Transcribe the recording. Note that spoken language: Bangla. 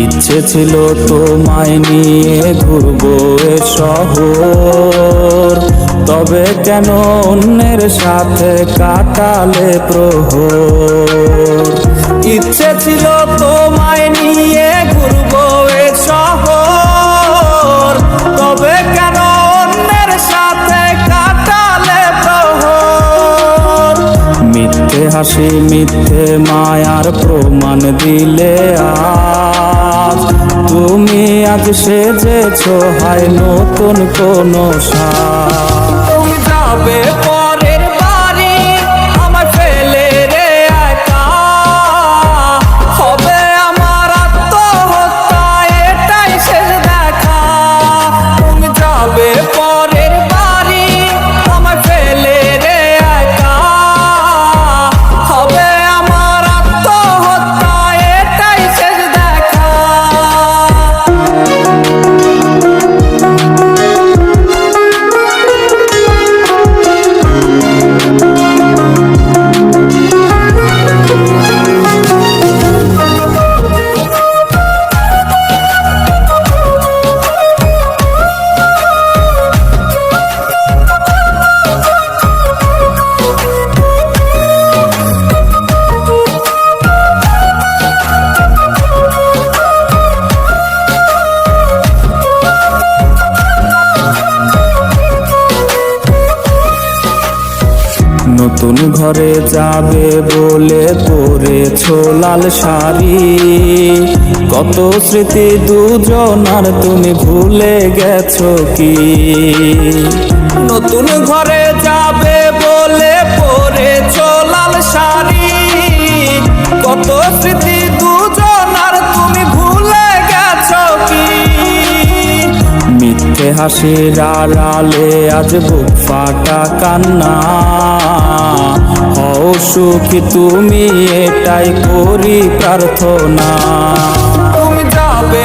ইচ্ছে ছিল তোমায় নিয়ে ঘুরবো এ শহর, তবে কেন অন্যের সাথে কাটালে প্রহর। ইচ্ছে ছিল তোমায় নিয়ে ঘুরবো এ শহর, তবে কেন অন্যের সাথে কাটালে প্রহর। মিথ্যে হাসি মিথ্যে মায়ার প্রমাণ দিলে আজ, তুমি আজ সেজেছো হয় নতুন কোনো সাজ। তুমি যাবে পরের বাড়ি আমায় ফেলে রে একা, হবে আমার আত্মহত্যা এটাই শেষ দেখা। তুমি যাবে পরের বাড়ি আমায় ফেলে রে একা, হবে আমার আত্মহত্যা এটাই শেষ দেখা। নতুন ঘরে যাবে বলে পরেছো লাল শাড়ি, কত স্মৃতি দুজনার তুমি ভুলে গেছো কি? নতুন ঘরে যাবে বলে পরেছো লাল শাড়ি, কত স্মৃতি দুজনার তুমি ভুলে গেছো কি? মিথ্যে হাসির আড়ালে আজ বুক ফাটা কান্না, হও সুখী তুমি এটাই করি প্রার্থনা। তুমি যাবে